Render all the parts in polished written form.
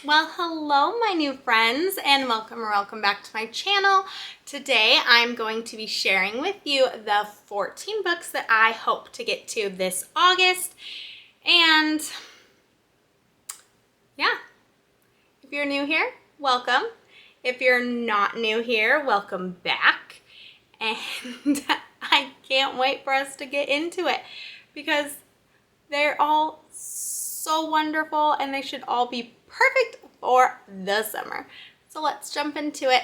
Well, hello my new friends, and welcome back to my channel. Today I'm going to be sharing with you the 14 books that I hope to get to this August. And yeah, if you're new here, welcome. If you're not new here, welcome back. And I can't wait for us to get into it because they're all so wonderful and they should all be perfect for the summer. So let's jump into it.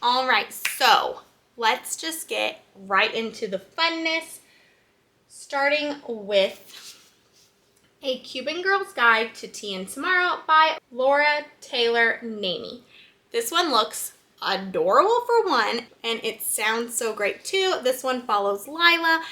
All right, so let's just get right into the funness, starting with A Cuban Girl's Guide to Tea and Tomorrow by Laura Taylor Namey. This one looks adorable for one, and it sounds so great too. This one follows Lila,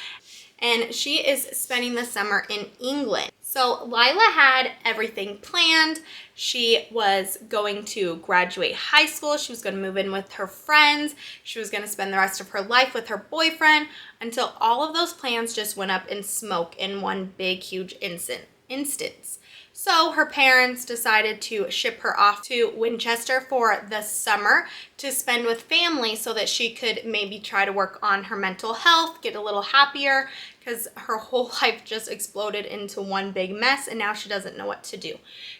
and she is spending the summer in England. So Lila had everything planned. She was going to graduate high school. She was going to move in with her friends. She was going to spend the rest of her life with her boyfriend until all of those plans just went up in smoke in one big, huge instance. So her parents decided to ship her off to Winchester for the summer to spend with family so that she could maybe try to work on her mental health, get a little happier, because her whole life just exploded into one big mess and now she doesn't know what to do.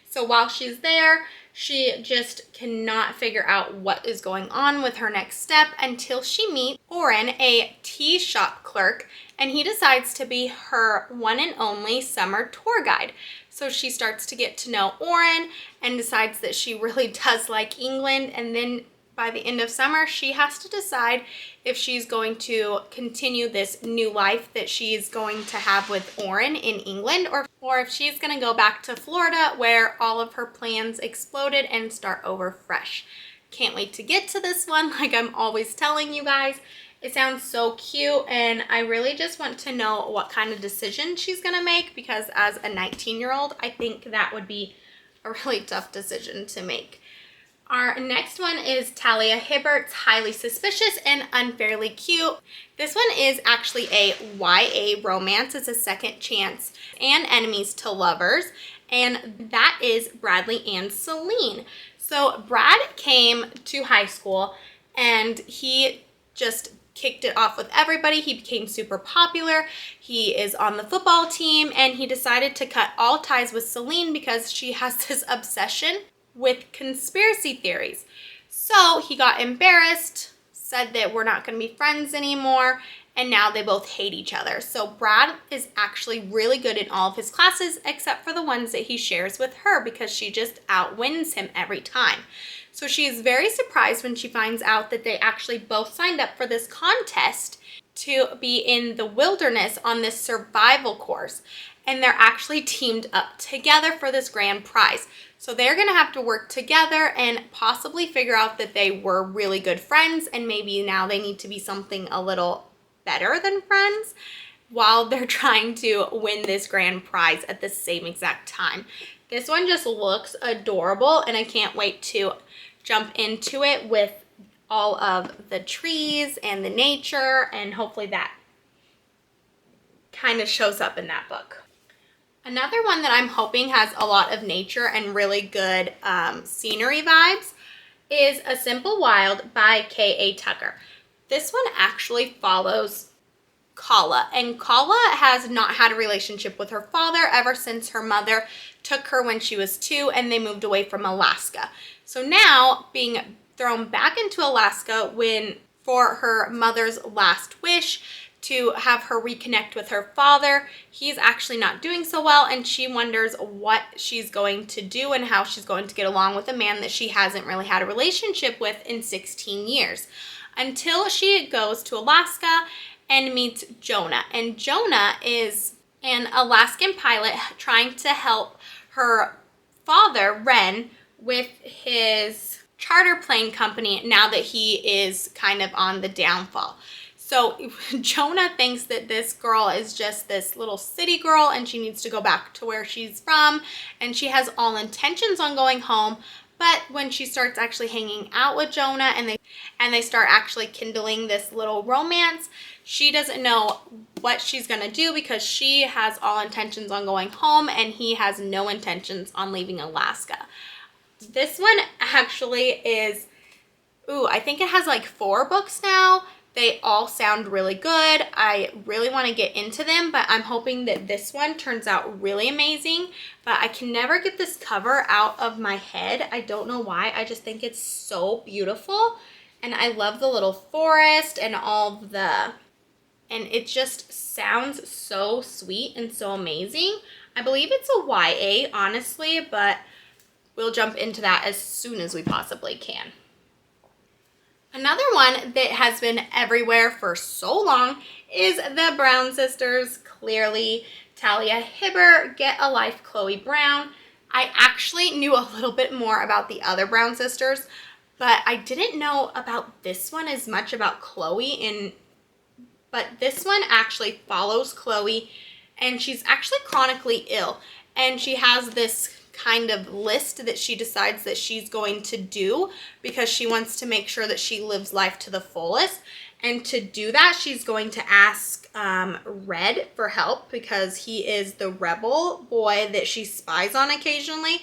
So while she's there, she just cannot figure out what is going on with her next step until she meets Oren, a tea shop clerk, and he decides to be her one and only summer tour guide. So she starts to get to know Oren and decides that she really does like England, and then by the end of summer, she has to decide if she's going to continue this new life that she's going to have with Oren in England, or if she's going to go back to Florida where all of her plans exploded and start over fresh. Can't wait to get to this one, like I'm always telling you guys. It sounds so cute, and I really just want to know what kind of decision she's going to make, because as a 19-year-old, I think that would be a really tough decision to make. Our next one is Talia Hibbert's Highly Suspicious and Unfairly Cute. This one is actually a YA romance. It's a second chance and enemies to lovers, and that is Bradley and Celine. So Brad came to high school and he just kicked it off with everybody. He became super popular. He is on the football team, and he decided to cut all ties with Celine because she has this obsession with conspiracy theories. So he got embarrassed, said that we're not going to be friends anymore, and now they both hate each other. So Brad is actually really good in all of his classes except for the ones that he shares with her, because she just outwins him every time. So she is very surprised when she finds out that they actually both signed up for this contest to be in the wilderness on this survival course. And they're actually teamed up together for this grand prize. So they're going to have to work together and possibly figure out that they were really good friends, and maybe now they need to be something a little better than friends while they're trying to win this grand prize at the same exact time. This one just looks adorable, and I can't wait to jump into it with all of the trees and the nature, and hopefully that kind of shows up in that book. Another one that I'm hoping has a lot of nature and really good scenery vibes is A Simple Wild by K.A. Tucker. This one actually follows Kala, and Kala has not had a relationship with her father ever since her mother took her when she was 2 and they moved away from Alaska. So now, being thrown back into Alaska for her mother's last wish to have her reconnect with her father, he's actually not doing so well, and she wonders what she's going to do and how she's going to get along with a man that she hasn't really had a relationship with in 16 years. Until she goes to Alaska and meets Jonah. And Jonah is an Alaskan pilot trying to help her father, Ren, with his charter plane company now that he is kind of on the downfall. So Jonah thinks that this girl is just this little city girl and she needs to go back to where she's from, and she has all intentions on going home, But when she starts actually hanging out with Jonah and they start actually kindling this little romance, she doesn't know what she's going to do because she has all intentions on going home and he has no intentions on leaving Alaska. This one actually is, I think it has like 4 books now. They all sound really good. I really want to get into them, but I'm hoping that this one turns out really amazing. But I can never get this cover out of my head. I don't know why. I just think it's so beautiful. And I love the little forest and and it just sounds so sweet and so amazing. I believe it's a YA, honestly, but we'll jump into that as soon as we possibly can. Another one that has been everywhere for so long is the Brown sisters. Clearly, Talia Hibbert, Get a Life, Chloe Brown. I actually knew a little bit more about the other Brown sisters, but I didn't know about this one as much about Chloe. But this one actually follows Chloe, and she's actually chronically ill, and she has this kind of list that she decides that she's going to do because she wants to make sure that she lives life to the fullest. And to do that, she's going to ask Red for help because he is the rebel boy that she spies on occasionally,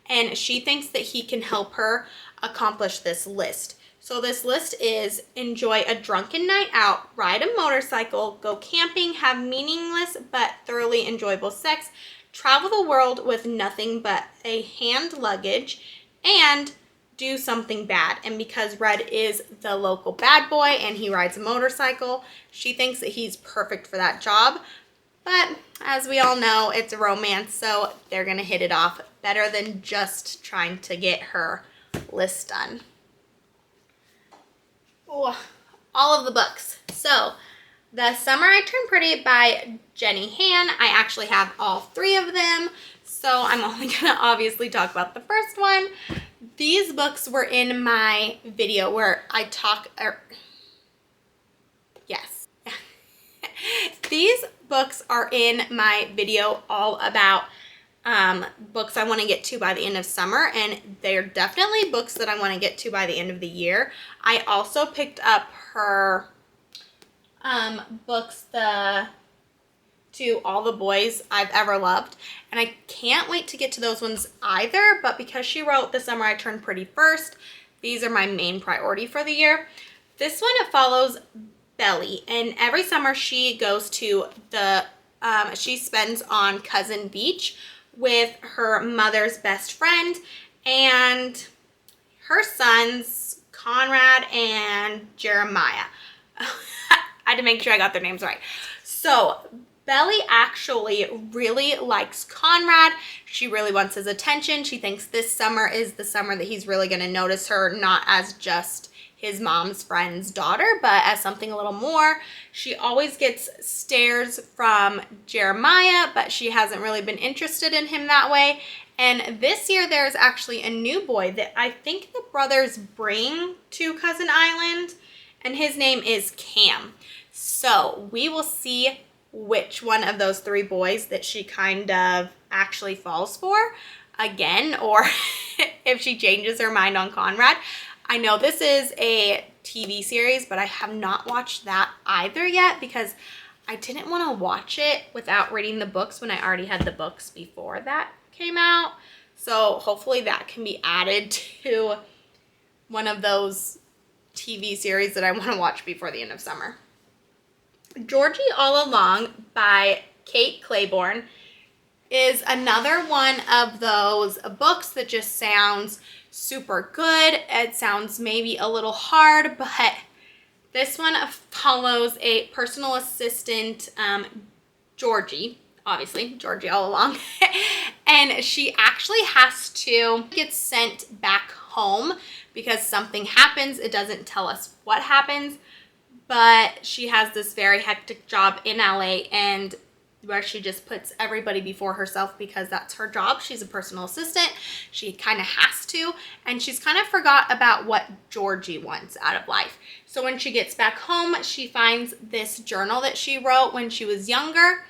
and she thinks that he can help her accomplish this list. So this list is enjoy a drunken night out, ride a motorcycle, go camping, have meaningless but thoroughly enjoyable sex, travel the world with nothing but a hand luggage, and do something bad. And because Red is the local bad boy and he rides a motorcycle, she thinks that he's perfect for that job. But as we all know, it's a romance, so they're going to hit it off better than just trying to get her list done. Ooh, all of the books. So, The Summer I Turned Pretty by Jenny Han. I actually have all 3 of them, so I'm only going to obviously talk about the first one. These books were in my video where I talk, yes. These books are in my video all about books I want to get to by the end of summer, and they're definitely books that I want to get to by the end of the year. I also picked up her books, To All the Boys I've Ever Loved, and I can't wait to get to those ones either, but because she wrote The Summer I Turned Pretty first, these are my main priority for the year. This one follows Belly, and every summer she goes to she spends on Cousin Beach with her mother's best friend and her sons, Conrad and Jeremiah. I had to make sure I got their names right. So Belly actually really likes Conrad. She really wants his attention. She thinks this summer is the summer that he's really going to notice her, not as just his mom's friend's daughter, but as something a little more. She always gets stares from Jeremiah, but she hasn't really been interested in him that way. And this year there's actually a new boy that I think the brothers bring to Cousin Island, and his name is Cam. So we will see which one of those 3 boys that she kind of actually falls for again, or if she changes her mind on Conrad. I know this is a TV series, but I have not watched that either yet because I didn't want to watch it without reading the books when I already had the books before that came out. So hopefully that can be added to one of those TV series that I want to watch before the end of summer. Georgie All Along by Kate Claiborne is another one of those books that just sounds super good. It sounds maybe a little hard, but this one follows a personal assistant, Georgie, obviously, Georgie All Along, and she actually has to get sent back home because something happens. It doesn't tell us what happens, but she has this very hectic job in LA, and where she just puts everybody before herself because that's her job. She's a personal assistant. She kind of has to, and she's kind of forgot about what Georgie wants out of life. So when she gets back home, she finds this journal that she wrote when she was younger,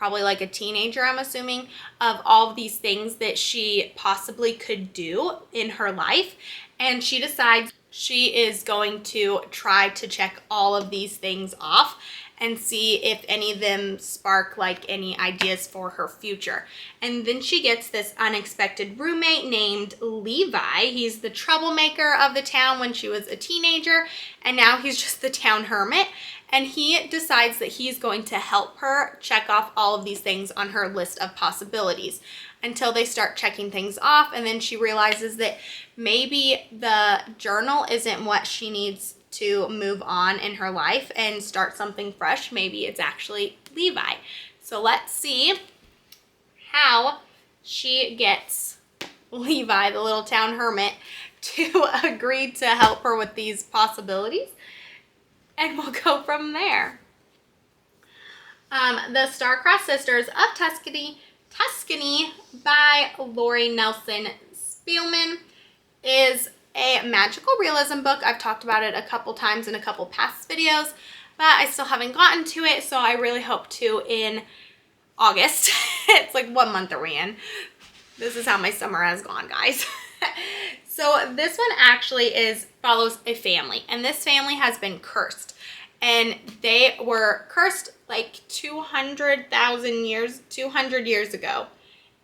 probably like a teenager, I'm assuming, of all of these things that she possibly could do in her life. And she decides she is going to try to check all of these things off and see if any of them spark like any ideas for her future. And then she gets this unexpected roommate named Levi. He's the troublemaker of the town when she was a teenager, and now he's just the town hermit. And he decides that he's going to help her check off all of these things on her list of possibilities until they start checking things off. And then she realizes that maybe the journal isn't what she needs to move on in her life and start something fresh. Maybe it's actually Levi. So let's see how she gets Levi, the little town hermit, to agree to help her with these possibilities. And we'll go from there. The Star-Crossed Sisters of Tuscany by Lori Nelson Spielman is a magical realism book. I've talked about it a couple times in a couple past videos, but I still haven't gotten to it, so I really hope to in August. It's like, what month are we in? This is how my summer has gone, guys. So this one actually follows a family, and this family has been cursed. And they were cursed like 200 years ago.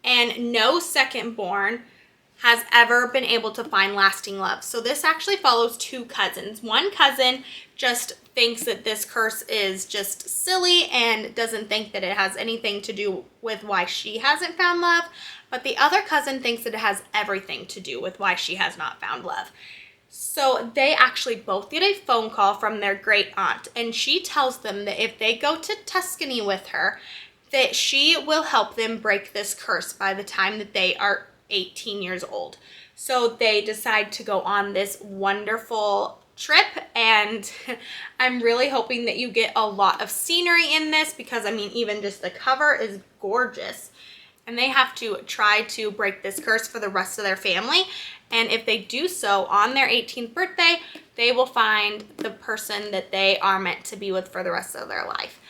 And no second born has ever been able to find lasting love. So this actually follows two cousins. One cousin just thinks that this curse is just silly and doesn't think that it has anything to do with why she hasn't found love. But the other cousin thinks that it has everything to do with why she has not found love. So they actually both get a phone call from their great aunt, and she tells them that if they go to Tuscany with her, that she will help them break this curse by the time that they are 18 years old. So they decide to go on this wonderful trip, and I'm really hoping that you get a lot of scenery in this because, I mean, even just the cover is gorgeous. And they have to try to break this curse for the rest of their family. And if they do so on their 18th birthday, they will find the person that they are meant to be with for the rest of their life.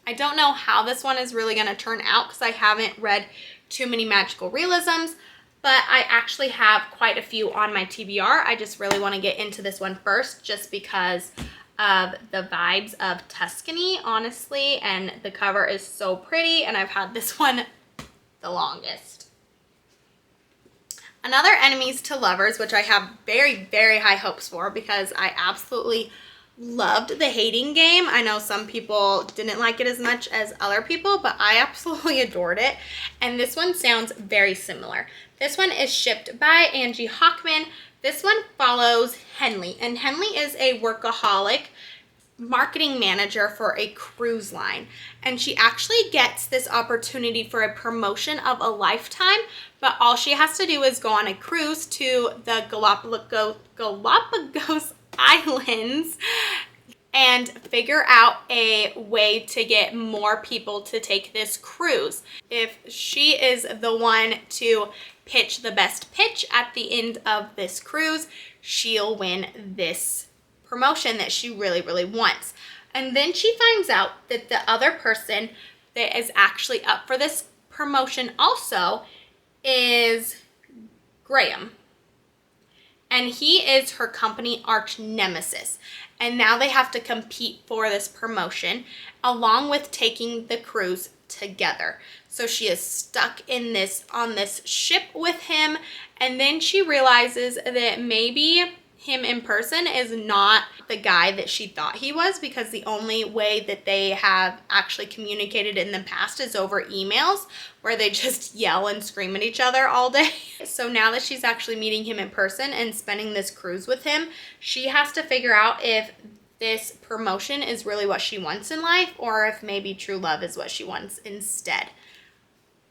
I don't know how this one is really going to turn out because I haven't read too many magical realisms, but I actually have quite a few on my TBR. I just really want to get into this one first just because of the vibes of Tuscany, honestly, and the cover is so pretty, and I've had this one the longest. Another Enemies to Lovers, which I have very, very high hopes for because I absolutely loved the Hating Game. I know some people didn't like it as much as other people, but I absolutely adored it. And this one sounds very similar. This one is shipped by Angie Hockman. This one follows Henley, and Henley is a workaholic marketing manager for a cruise line, and she actually gets this opportunity for a promotion of a lifetime, but all she has to do is go on a cruise to the Galapagos Islands and figure out a way to get more people to take this cruise. If she is the one to pitch the best pitch at the end of this cruise, she'll win this promotion that she really, really wants. And then she finds out that the other person that is actually up for this promotion also is Graham. And he is her company arch nemesis. And now they have to compete for this promotion along with taking the cruise together. So she is stuck on this ship with him, and then she realizes that maybe him in person is not the guy that she thought he was, because the only way that they have actually communicated in the past is over emails where they just yell and scream at each other all day. So now that she's actually meeting him in person and spending this cruise with him, she has to figure out if this promotion is really what she wants in life or if maybe true love is what she wants instead.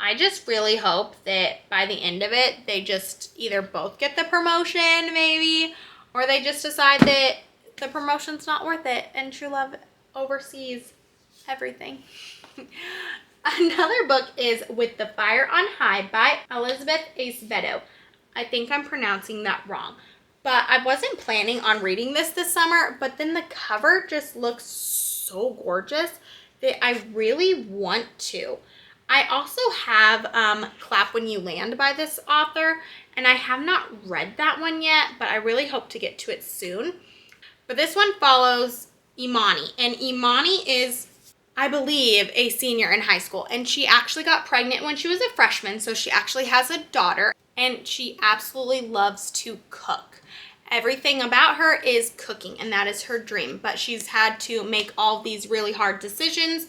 I just really hope that by the end of it, they just either both get the promotion maybe, or they just decide that the promotion's not worth it and true love oversees everything. Another book is With the Fire on High by Elizabeth Acevedo. I think I'm pronouncing that wrong. But I wasn't planning on reading this summer, but then the cover just looks so gorgeous. that I really want to. I also have Clap When You Land by this author, and I have not read that one yet, but I really hope to get to it soon. But this one follows Imani, and Imani is, I believe, a senior in high school, and she actually got pregnant when she was a freshman, so she actually has a daughter, and she absolutely loves to cook. Everything about her is cooking, and that is her dream, but she's had to make all these really hard decisions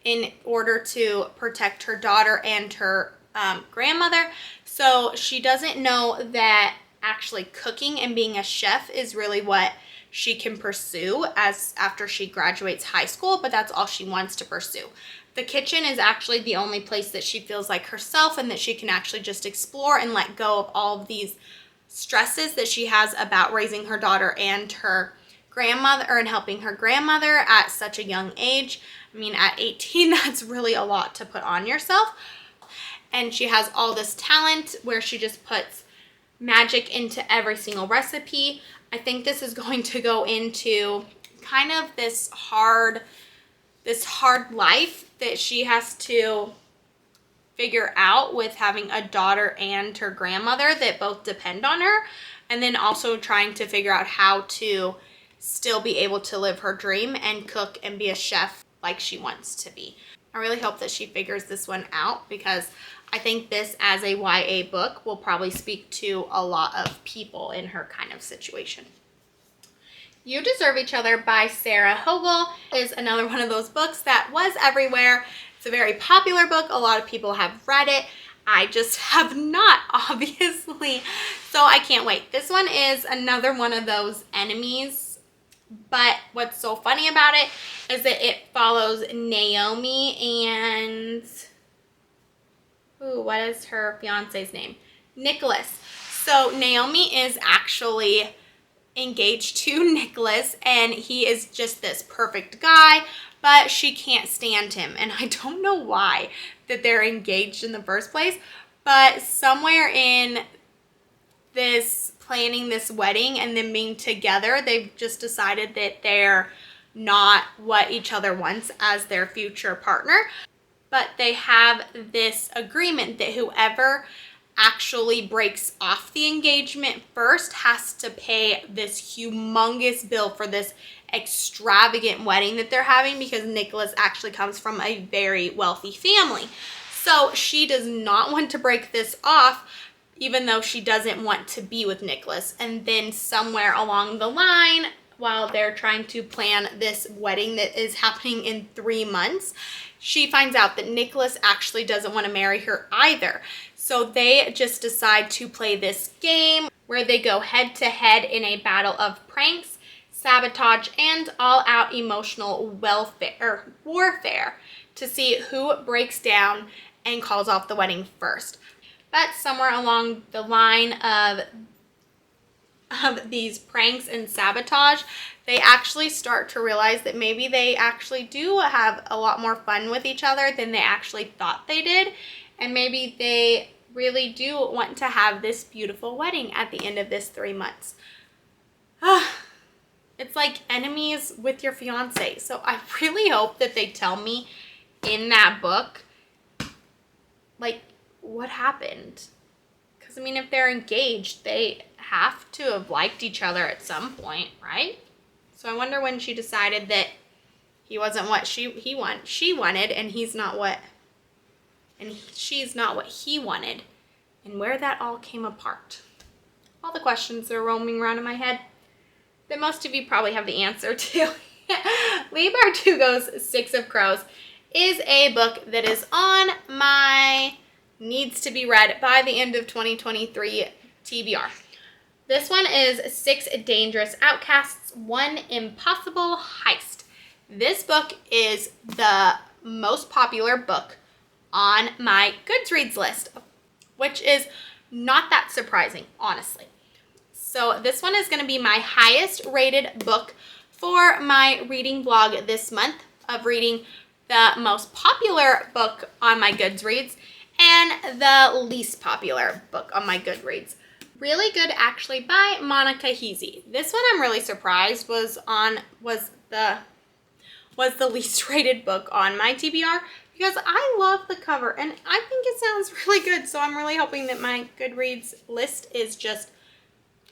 in order to protect her daughter and her grandmother. So she doesn't know that actually cooking and being a chef is really what she can pursue as after she graduates high school, but that's all she wants to pursue. The kitchen is actually the only place that she feels like herself and that she can actually just explore and let go of all of these stresses that she has about raising her daughter and her grandmother, and helping her grandmother at such a young age. I mean, at 18, that's really a lot to put on yourself. And she has all this talent where she just puts magic into every single recipe. I think this is going to go into kind of this hard life that she has to figure out with having a daughter and her grandmother that both depend on her, and then also trying to figure out how to still be able to live her dream and cook and be a chef like she wants to be. I really hope that she figures this one out, because I think this as a YA book will probably speak to a lot of people in her kind of situation. You Deserve Each Other by Sarah Hogel is another one of those books that was everywhere. It's a very popular book. A lot of people have read it. I just have not, obviously. So I can't wait. This one is another one of those enemies. But what's so funny about it is that it follows Naomi and... ooh, what is her fiance's name? Nicholas. So Naomi is actually engaged to Nicholas, and he is just this perfect guy, but she can't stand him. And I don't know why that they're engaged in the first place, but somewhere in this planning this wedding and them being together, they've just decided that they're not what each other wants as their future partner. But they have this agreement that whoever actually breaks off the engagement first has to pay this humongous bill for this extravagant wedding that they're having, because Nicholas actually comes from a very wealthy family. So she does not want to break this off, even though she doesn't want to be with Nicholas. And then somewhere along the line, while they're trying to plan this wedding that is happening in 3 months, she finds out that Nicholas actually doesn't want to marry her either. So they just decide to play this game where they go head to head in a battle of pranks, sabotage, and all-out emotional warfare to see who breaks down and calls off the wedding first. But somewhere along the line of these pranks and sabotage, they actually start to realize that maybe they actually do have a lot more fun with each other than they actually thought they did. And maybe they really do want to have this beautiful wedding at the end of this 3 months. It's like enemies with your fiance. So I really hope that they tell me in that book, like, what happened. Because, I mean, if they're engaged, they have to have liked each other at some point, right? So I wonder when she decided that he wasn't what she wanted, and she's not what he wanted, and where that all came apart. All the questions that are roaming around in my head that most of you probably have the answer to. Leigh Bardugo's Six of Crows is a book that is on my needs to be read by the end of 2023 TBR. This one is 6 Dangerous Outcasts, 1 Impossible Heist. This book is the most popular book on my Goodreads list, which is not that surprising, honestly. So this one is going to be my highest rated book for my reading blog this month, of reading the most popular book on my Goodreads and the least popular book on my Goodreads. Really Good Actually by Monica Heasey. This one I'm really surprised was was the least rated book on my TBR because I love the cover and I think it sounds really good. So I'm really hoping that my Goodreads list is just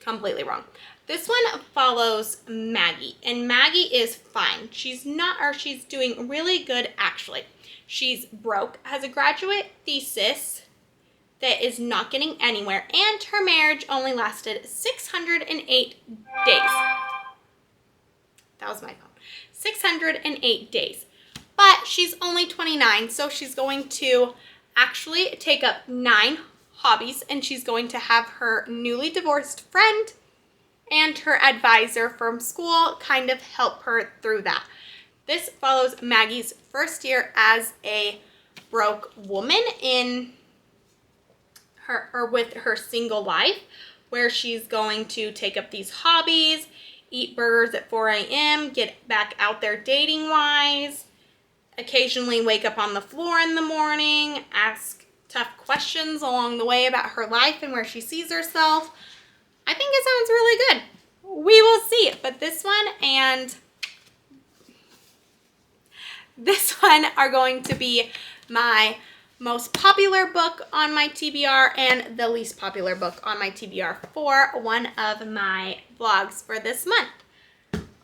completely wrong. This one follows Maggie, and Maggie is fine. She's doing really good actually. She's broke, has a graduate thesis that is not getting anywhere, and her marriage only lasted 608 days. That was my phone. 608 days. But she's only 29, so she's going to actually take up 9 hobbies, and she's going to have her newly divorced friend and her advisor from school kind of help her through that. This follows Maggie's first year as a broke woman in her, or with her single life, where she's going to take up these hobbies, eat burgers at 4 a.m., get back out there dating wise, occasionally wake up on the floor in the morning, ask tough questions along the way about her life and where she sees herself. I think it sounds really good. We will see. But this one and this one are going to be my most popular book on my TBR and the least popular book on my TBR for one of my vlogs for this month.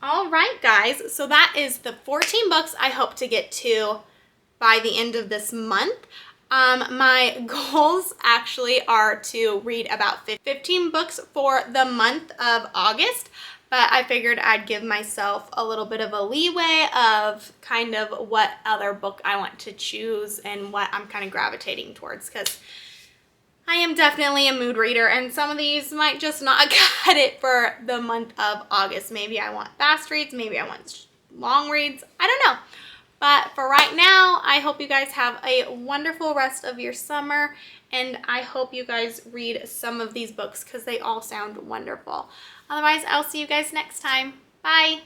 All right, guys. So that is the 14 books I hope to get to by the end of this month. My goals actually are to read about 15 books for the month of August, but I figured I'd give myself a little bit of a leeway of kind of what other book I want to choose and what I'm kind of gravitating towards, because I am definitely a mood reader and some of these might just not cut it for the month of August. Maybe I want fast reads, maybe I want long reads, I don't know. But for right now, I hope you guys have a wonderful rest of your summer, and I hope you guys read some of these books because they all sound wonderful. Otherwise, I'll see you guys next time. Bye!